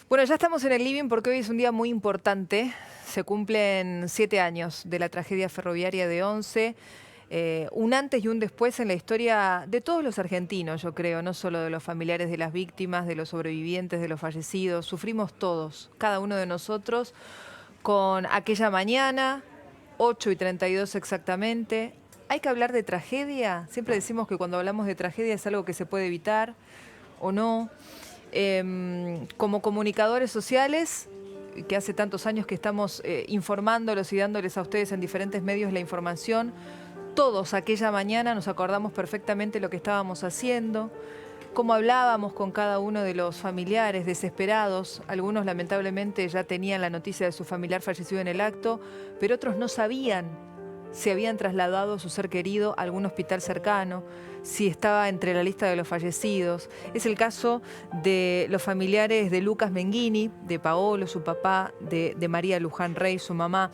Bueno, ya estamos en el living porque hoy es un día muy importante. Se cumplen 7 años de la tragedia ferroviaria de Once. Un antes y un después en la historia de todos los argentinos, yo creo, no solo de los familiares de las víctimas, de los sobrevivientes, de los fallecidos. Sufrimos todos, cada uno de nosotros, con aquella mañana, 8:32 exactamente. ¿Hay que hablar de tragedia? Siempre decimos que cuando hablamos de tragedia es algo que se puede evitar o no. Como comunicadores sociales, que hace tantos años que estamos informándolos y dándoles a ustedes en diferentes medios la información, todos aquella mañana nos acordamos perfectamente lo que estábamos haciendo, cómo hablábamos con cada uno de los familiares desesperados. Algunos lamentablemente ya tenían la noticia de su familiar fallecido en el acto, pero otros no sabían si habían trasladado a su ser querido a algún hospital cercano, si estaba entre la lista de los fallecidos. Es el caso de los familiares de Lucas Menghini, de Paolo, su papá, de María Luján Rey, su mamá.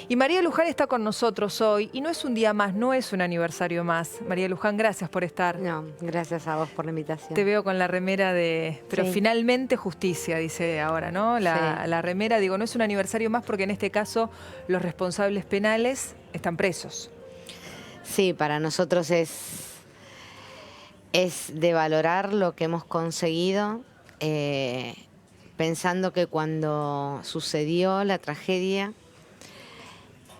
Y María Luján está con nosotros hoy, y no es un día más, no es un aniversario más. María Luján, gracias por estar. No, gracias a vos por la invitación. Te veo con la remera de... Pero Sí. finalmente justicia, dice ahora, ¿no? La remera, digo, no es un aniversario más porque en este caso los responsables penales están presos. Sí, para nosotros es de valorar lo que hemos conseguido, pensando que cuando sucedió la tragedia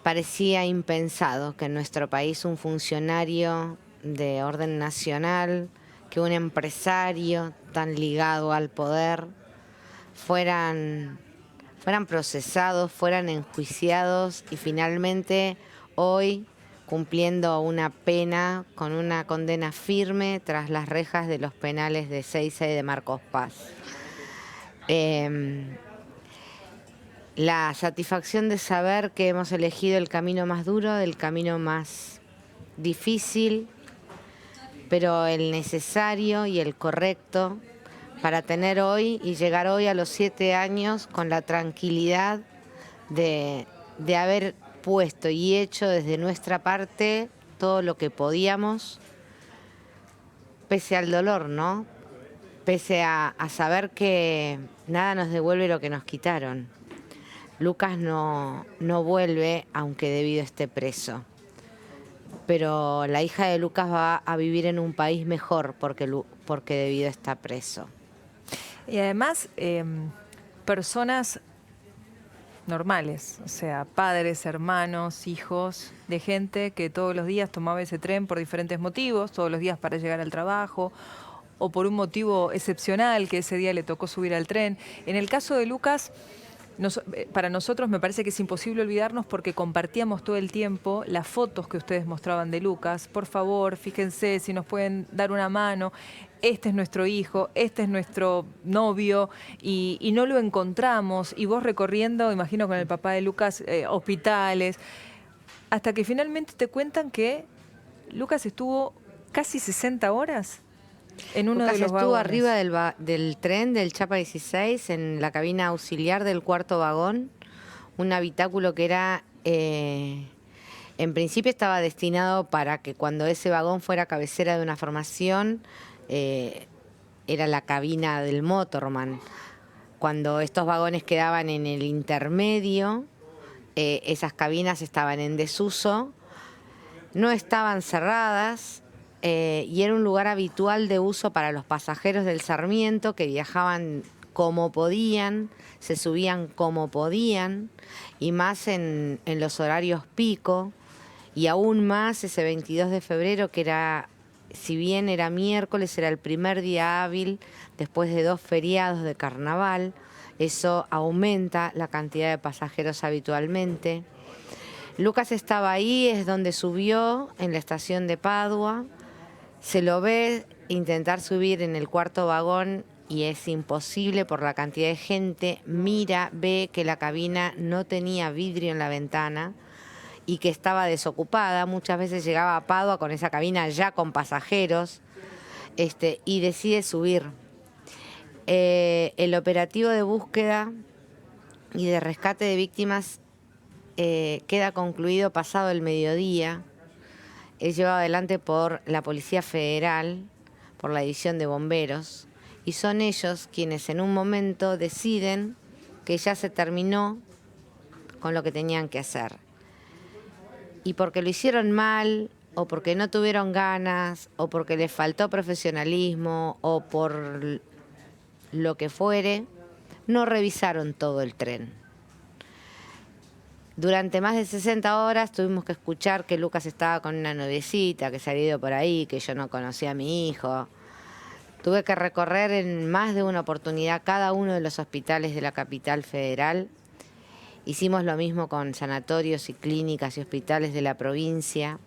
parecía impensado que en nuestro país un funcionario de orden nacional, que un empresario tan ligado al poder fueran procesados, fueran enjuiciados y finalmente hoy cumpliendo una pena con una condena firme tras las rejas de los penales de Ezeiza y de Marcos Paz. La satisfacción de saber que hemos elegido el camino más duro, el camino más difícil, pero el necesario y el correcto para tener hoy y llegar hoy a los 7 años con la tranquilidad de haber puesto y hecho desde nuestra parte todo lo que podíamos, pese al dolor, ¿no? Pese a saber que nada nos devuelve lo que nos quitaron. Lucas no vuelve, aunque debido esté preso. Pero la hija de Lucas va a vivir en un país mejor porque debido está preso. Y además, personas normales, o sea, padres, hermanos, hijos, de gente que todos los días tomaba ese tren por diferentes motivos, todos los días para llegar al trabajo, o por un motivo excepcional que ese día le tocó subir al tren. En el caso de Lucas, para nosotros me parece que es imposible olvidarnos porque compartíamos todo el tiempo las fotos que ustedes mostraban de Lucas. Por favor, fíjense si nos pueden dar una mano. Este es nuestro hijo, este es nuestro novio y no lo encontramos. Y vos recorriendo, imagino con el papá de Lucas, hospitales, hasta que finalmente te cuentan que Lucas estuvo casi 60 horas en uno Lucas de los estuvo vagones. arriba del tren del Chapa 16, en la cabina auxiliar del cuarto vagón, un habitáculo que era, en principio estaba destinado para que cuando ese vagón fuera cabecera de una formación, era la cabina del motorman. Cuando estos vagones quedaban en el intermedio, esas cabinas estaban en desuso, no estaban cerradas, y era un lugar habitual de uso para los pasajeros del Sarmiento que viajaban como podían, se subían como podían, y más en los horarios pico, y aún más ese 22 de febrero que era, si bien era miércoles, era el primer día hábil después de 2 feriados de carnaval. Eso aumenta la cantidad de pasajeros habitualmente. Lucas estaba ahí, es donde subió, en la estación de Padua. Se lo ve intentar subir en el cuarto vagón y es imposible por la cantidad de gente. Mira, ve que la cabina no tenía vidrio en la ventana y que estaba desocupada. Muchas veces llegaba a Padua con esa cabina ya con pasajeros, y decide subir. El operativo de búsqueda y de rescate de víctimas queda concluido pasado el mediodía. Es llevado adelante por la Policía Federal, por la División de Bomberos, y son ellos quienes en un momento deciden que ya se terminó con lo que tenían que hacer. Y porque lo hicieron mal, o porque no tuvieron ganas, o porque les faltó profesionalismo, o por lo que fuere, no revisaron todo el tren. Durante más de 60 horas tuvimos que escuchar que Lucas estaba con una noviecita, que se había ido por ahí, que yo no conocía a mi hijo. Tuve que recorrer en más de una oportunidad cada uno de los hospitales de la capital federal. Hicimos lo mismo con sanatorios y clínicas y hospitales de la provincia.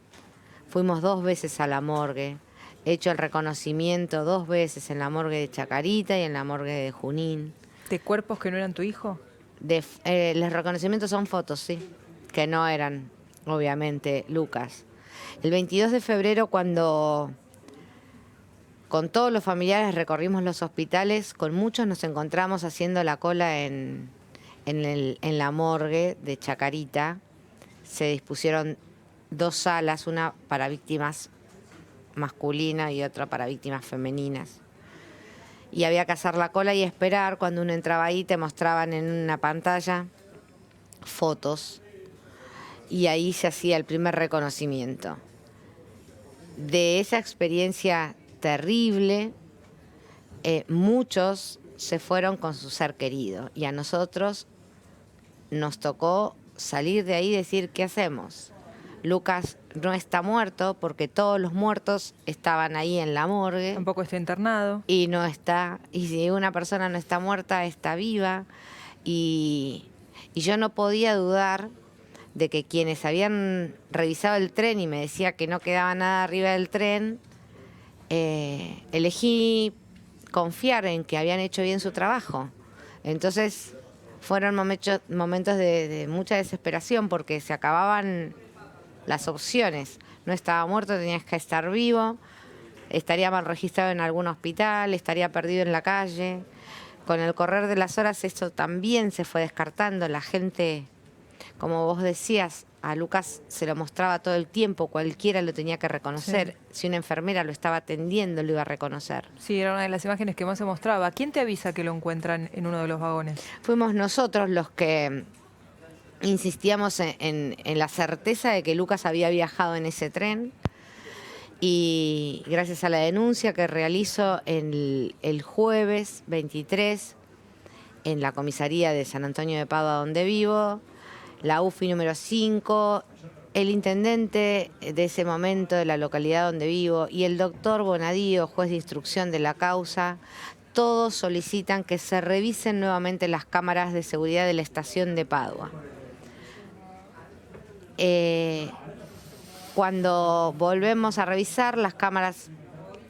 Fuimos 2 veces a la morgue. He hecho el reconocimiento 2 veces en la morgue de Chacarita y en la morgue de Junín. ¿De cuerpos que no eran tu hijo? Los reconocimientos son fotos, sí, que no eran, obviamente, Lucas. El 22 de febrero, cuando con todos los familiares recorrimos los hospitales, con muchos nos encontramos haciendo la cola en la morgue de Chacarita. Se dispusieron 2 salas, una para víctimas masculinas y otra para víctimas femeninas. Y había que hacer la cola y esperar. Cuando uno entraba ahí te mostraban en una pantalla fotos y ahí se hacía el primer reconocimiento. De esa experiencia terrible, muchos se fueron con su ser querido y a nosotros nos tocó salir de ahí y decir, ¿qué hacemos? Lucas no está muerto porque todos los muertos estaban ahí en la morgue. Tampoco está internado. Y no está, y si una persona no está muerta, está viva. Y yo no podía dudar de que quienes habían revisado el tren y me decía que no quedaba nada arriba del tren, elegí confiar en que habían hecho bien su trabajo. Entonces fueron momentos de mucha desesperación porque se acababan las opciones. No estaba muerto, tenías que estar vivo, estaría mal registrado en algún hospital, estaría perdido en la calle. Con el correr de las horas esto también se fue descartando. La gente, como vos decías, a Lucas se lo mostraba todo el tiempo, cualquiera lo tenía que reconocer. Sí. Si una enfermera lo estaba atendiendo, lo iba a reconocer. Sí, era una de las imágenes que más se mostraba. ¿Quién te avisa que lo encuentran en uno de los vagones? Fuimos nosotros los que insistíamos en la certeza de que Lucas había viajado en ese tren y gracias a la denuncia que realizo el jueves 23 en la comisaría de San Antonio de Padua donde vivo, la UFI número 5, el intendente de ese momento de la localidad donde vivo y el doctor Bonadío, juez de instrucción de la causa, todos solicitan que se revisen nuevamente las cámaras de seguridad de la estación de Padua. Cuando volvemos a revisar las cámaras,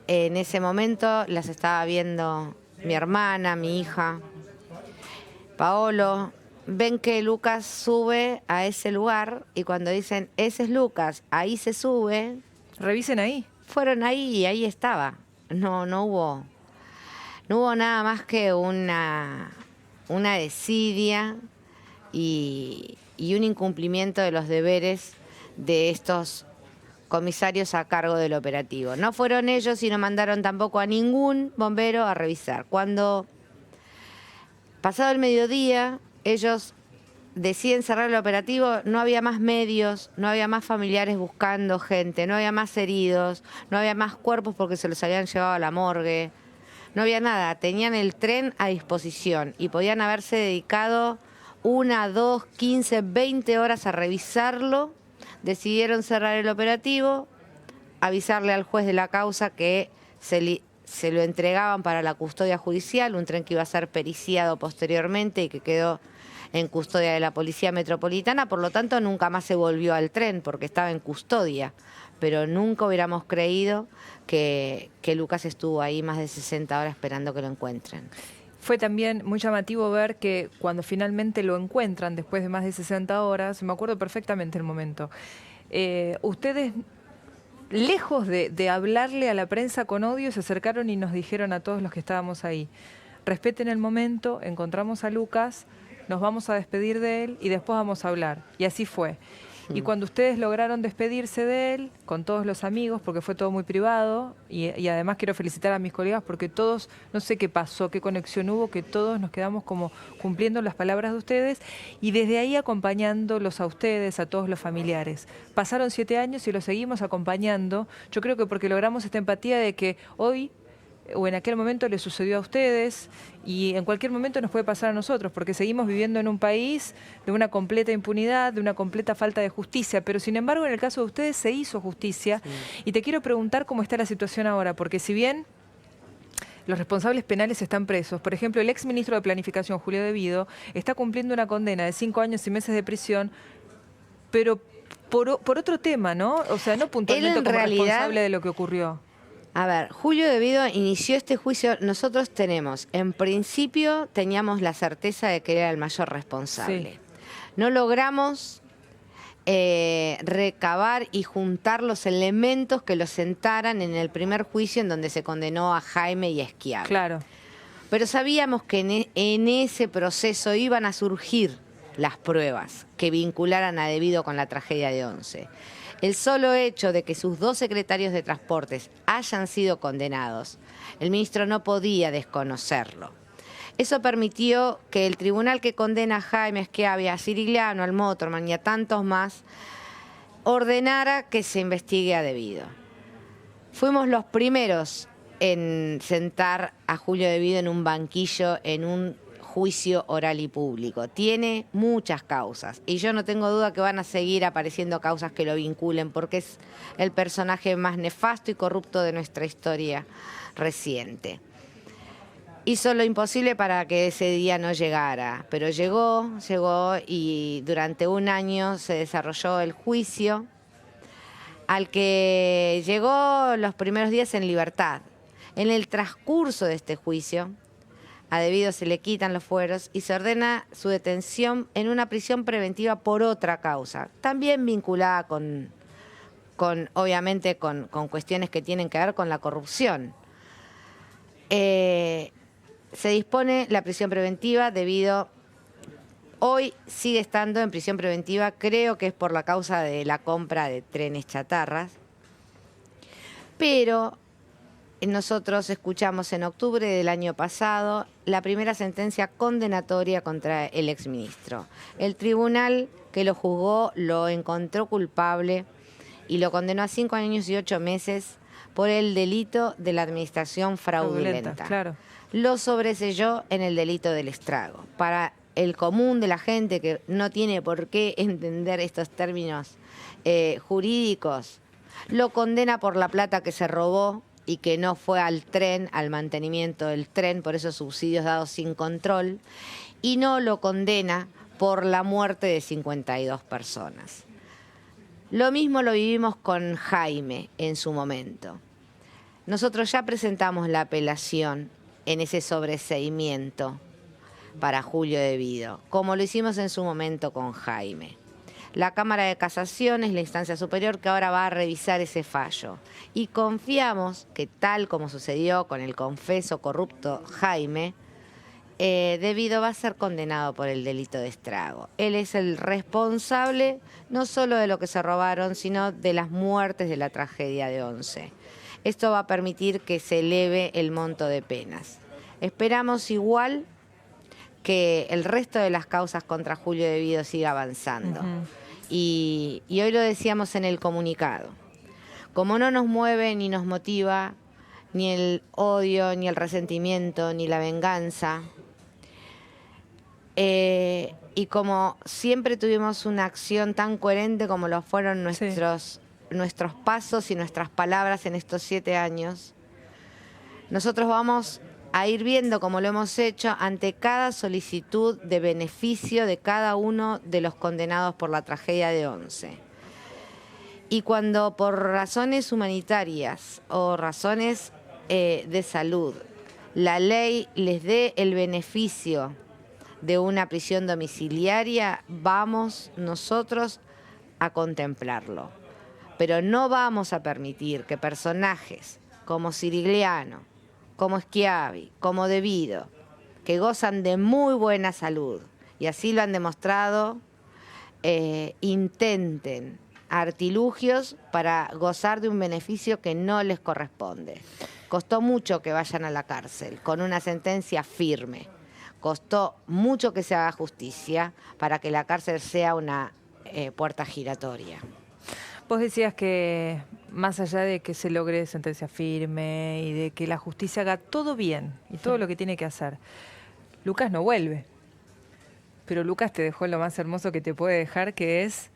en ese momento las estaba viendo mi hermana, mi hija, Paolo. Ven que Lucas sube a ese lugar y cuando dicen, ese es Lucas, ahí se sube. Revisen ahí. Fueron ahí y ahí estaba. No hubo nada más que una desidia y un incumplimiento de los deberes de estos comisarios a cargo del operativo. No fueron ellos y no mandaron tampoco a ningún bombero a revisar. Cuando, pasado el mediodía, ellos deciden cerrar el operativo, no había más medios, no había más familiares buscando gente, no había más heridos, no había más cuerpos porque se los habían llevado a la morgue, no había nada, tenían el tren a disposición y podían haberse dedicado 1, 2, 15, 20 horas a revisarlo. Decidieron cerrar el operativo, avisarle al juez de la causa que se lo entregaban para la custodia judicial, un tren que iba a ser periciado posteriormente y que quedó en custodia de la Policía Metropolitana, por lo tanto nunca más se volvió al tren porque estaba en custodia, pero nunca hubiéramos creído que Lucas estuvo ahí más de 60 horas esperando que lo encuentren. Fue también muy llamativo ver que cuando finalmente lo encuentran después de más de 60 horas, me acuerdo perfectamente el momento, ustedes, lejos de hablarle a la prensa con odio, se acercaron y nos dijeron a todos los que estábamos ahí, respeten el momento, encontramos a Lucas, nos vamos a despedir de él y después vamos a hablar. Y así fue. Y cuando ustedes lograron despedirse de él, con todos los amigos, porque fue todo muy privado, y además quiero felicitar a mis colegas porque todos, no sé qué pasó, qué conexión hubo, que todos nos quedamos como cumpliendo las palabras de ustedes y desde ahí acompañándolos a ustedes, a todos los familiares. Pasaron 7 años y los seguimos acompañando, yo creo que porque logramos esta empatía de que hoy o en aquel momento les sucedió a ustedes y en cualquier momento nos puede pasar a nosotros, porque seguimos viviendo en un país de una completa impunidad, de una completa falta de justicia, pero sin embargo en el caso de ustedes se hizo justicia. Sí. Y te quiero preguntar cómo está la situación ahora, porque si bien los responsables penales están presos, por ejemplo el ex ministro de Planificación, Julio De Vido, está cumpliendo una condena de 5 años y meses de prisión, pero por otro tema, ¿no? O sea, no puntualmente como responsable de lo que ocurrió. A ver, Julio De Vido inició este juicio. Nosotros en principio teníamos la certeza de que era el mayor responsable. Sí. No logramos recabar y juntar los elementos que lo sentaran en el primer juicio en donde se condenó a Jaime y a Schiavi. Claro. Pero sabíamos que en ese proceso iban a surgir las pruebas que vincularan a De Vido con la tragedia de Once. El solo hecho de que sus 2 secretarios de Transportes hayan sido condenados, el ministro no podía desconocerlo. Eso permitió que el tribunal que condena a Jaime, a Schiavi, a Cirigliano, al Motorman y a tantos más, ordenara que se investigue a De Vido. Fuimos los primeros en sentar a Julio De Vido en un banquillo, en un juicio oral y público. Tiene muchas causas y yo no tengo duda que van a seguir apareciendo causas que lo vinculen porque es el personaje más nefasto y corrupto de nuestra historia reciente. Hizo lo imposible para que ese día no llegara, pero llegó y durante un año se desarrolló el juicio al que llegó los primeros días en libertad. En el transcurso de este juicio, a De Vido se le quitan los fueros y se ordena su detención en una prisión preventiva por otra causa, también vinculada obviamente con cuestiones que tienen que ver con la corrupción. Se dispone la prisión preventiva. De Vido hoy sigue estando en prisión preventiva, creo que es por la causa de la compra de trenes chatarras, pero nosotros escuchamos en octubre del año pasado la primera sentencia condenatoria contra el exministro. El tribunal que lo juzgó lo encontró culpable y lo condenó a 5 años y 8 meses por el delito de la administración fraudulenta. Claro. Lo sobreseyó en el delito del estrago. Para el común de la gente que no tiene por qué entender estos términos jurídicos, lo condena por la plata que se robó y que no fue al tren, al mantenimiento del tren, por esos subsidios dados sin control, y no lo condena por la muerte de 52 personas. Lo mismo lo vivimos con Jaime en su momento. Nosotros ya presentamos la apelación en ese sobreseimiento para Julio De Vido, como lo hicimos en su momento con Jaime. La Cámara de Casación es la instancia superior que ahora va a revisar ese fallo. Y confiamos que, tal como sucedió con el confeso corrupto Jaime, De Vido va a ser condenado por el delito de estrago. Él es el responsable no solo de lo que se robaron, sino de las muertes de la tragedia de Once. Esto va a permitir que se eleve el monto de penas. Esperamos igual que el resto de las causas contra Julio De Vido siga avanzando. Y hoy lo decíamos en el comunicado. Como no nos mueve ni nos motiva ni el odio, ni el resentimiento, ni la venganza, y como siempre tuvimos una acción tan coherente como lo fueron nuestros pasos y nuestras palabras en estos 7 años, nosotros vamos a ir viendo como lo hemos hecho ante cada solicitud de beneficio de cada uno de los condenados por la tragedia de Once. Y cuando por razones humanitarias o razones de salud la ley les dé el beneficio de una prisión domiciliaria, vamos nosotros a contemplarlo. Pero no vamos a permitir que personajes como Cirigliano, como Schiavi, como De Vido, que gozan de muy buena salud, y así lo han demostrado intenten artilugios para gozar de un beneficio que no les corresponde. Costó mucho que vayan a la cárcel, con una sentencia firme. Costó mucho que se haga justicia para que la cárcel sea una puerta giratoria. Vos decías que más allá de que se logre sentencia firme y de que la justicia haga todo bien y todo lo que tiene que hacer, Lucas no vuelve. Pero Lucas te dejó lo más hermoso que te puede dejar, que es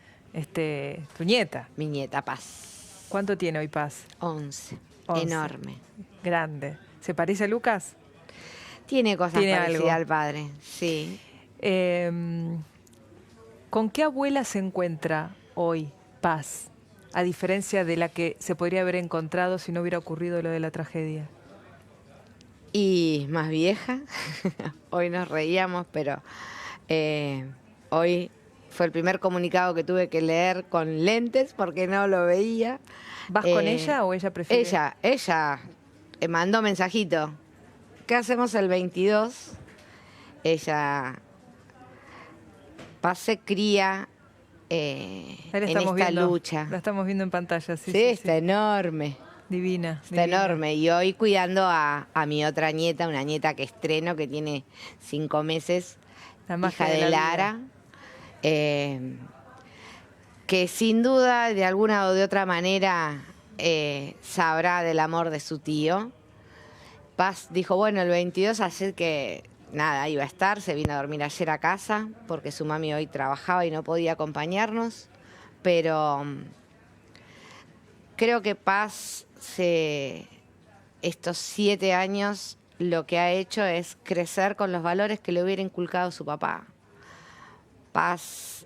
tu nieta. Mi nieta Paz. ¿Cuánto tiene hoy Paz? 11. 11. Enorme. Grande. ¿Se parece a Lucas? Tiene cosas ¿Tiene parecidas algo? al padre, sí. ¿Con qué abuela se encuentra hoy Paz? A diferencia de la que se podría haber encontrado si no hubiera ocurrido lo de la tragedia. Y más vieja. Hoy nos reíamos, pero hoy fue el primer comunicado que tuve que leer con lentes porque no lo veía. ¿Vas con ella o ella prefiere? Ella mandó mensajito. ¿Qué hacemos el 22? Ella se cría en esta lucha. La estamos viendo en pantalla, sí. Sí, está enorme. Divina. Está enorme. Y hoy cuidando a mi otra nieta, una nieta que estreno, que tiene 5 meses, La hija magia de la Lara, que sin duda, de alguna o de otra manera, sabrá del amor de su tío. Paz dijo, bueno, el 22, así que nada, iba a estar, se vino a dormir ayer a casa, porque su mami hoy trabajaba y no podía acompañarnos, pero creo que Paz, estos 7 años, lo que ha hecho es crecer con los valores que le hubiera inculcado su papá. Paz,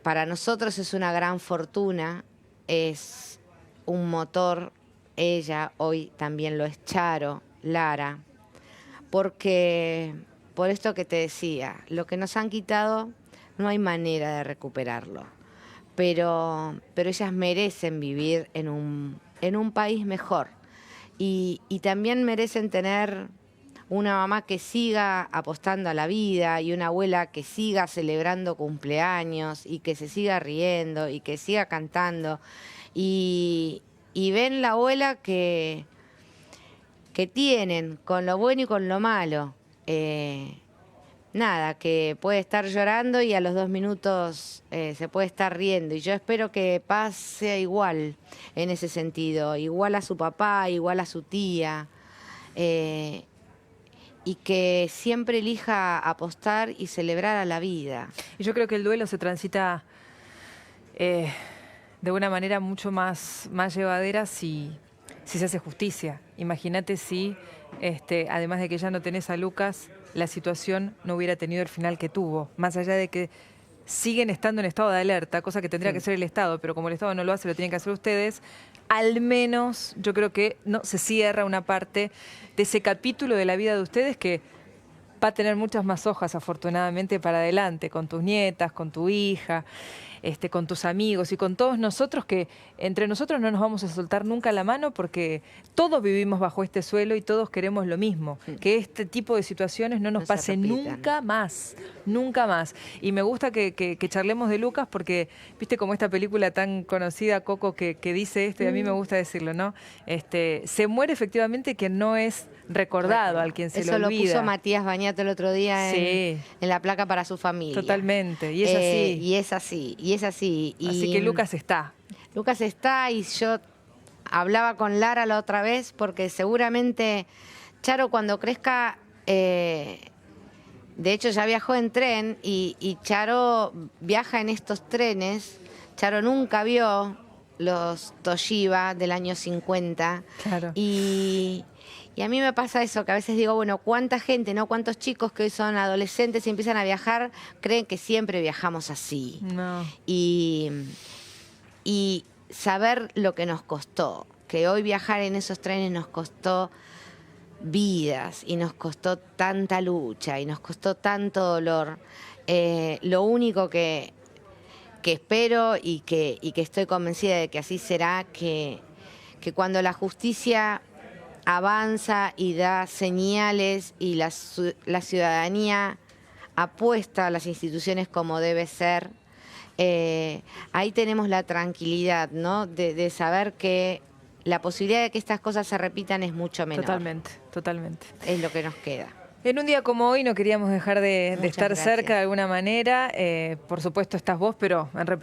para nosotros es una gran fortuna, es un motor. Ella hoy también lo es Charo, Lara, porque por esto que te decía, lo que nos han quitado no hay manera de recuperarlo, pero ellas merecen vivir en un país mejor y también merecen tener una mamá que siga apostando a la vida y una abuela que siga celebrando cumpleaños y que se siga riendo y que siga cantando y ven la abuela que tienen, con lo bueno y con lo malo. Nada, que puede estar llorando y a los 2 minutos se puede estar riendo. Y yo espero que Paz sea igual en ese sentido, igual a su papá, igual a su tía, y que siempre elija apostar y celebrar a la vida. Y yo creo que el duelo se transita de una manera mucho más llevadera si se hace justicia. Imagínate si, además de que ya no tenés a Lucas, la situación no hubiera tenido el final que tuvo. Más allá de que siguen estando en estado de alerta, cosa que tendría que ser el Estado, pero como el Estado no lo hace, lo tienen que hacer ustedes, al menos yo creo que no se cierra una parte de ese capítulo de la vida de ustedes que va a tener muchas más hojas, afortunadamente, para adelante, con tus nietas, con tu hija, con tus amigos y con todos nosotros, que entre nosotros no nos vamos a soltar nunca la mano porque todos vivimos bajo este suelo y todos queremos lo mismo, que este tipo de situaciones no nos pase nunca más, nunca más. Y me gusta que charlemos de Lucas porque, viste como esta película tan conocida, Coco, que dice esto, y a mí me gusta decirlo, ¿no? Se muere efectivamente quien no es recordado, al quien se le olvida. Eso lo puso Matías Bañato el otro día en la placa para su familia. Totalmente, y es así. Y es así, y es así. Así que Lucas está. Lucas está, y yo hablaba con Lara la otra vez porque seguramente Charo cuando crezca, de hecho ya viajó en tren y Charo viaja en estos trenes. Charo nunca vio los Toshiba del año 50. Claro. Y a mí me pasa eso, que a veces digo, bueno, ¿cuánta gente, no? ¿Cuántos chicos que hoy son adolescentes y empiezan a viajar creen que siempre viajamos así? No. Y saber lo que nos costó, que hoy viajar en esos trenes nos costó vidas y nos costó tanta lucha y nos costó tanto dolor. Lo único que espero y que estoy convencida de que así será, que cuando la justicia avanza y da señales y la ciudadanía apuesta a las instituciones como debe ser, ahí tenemos la tranquilidad, ¿no? De saber que la posibilidad de que estas cosas se repitan es mucho menor. Totalmente, totalmente. Es lo que nos queda. En un día como hoy no queríamos dejar de Muchas estar gracias. cerca de alguna manera. Por supuesto estás vos, pero en representación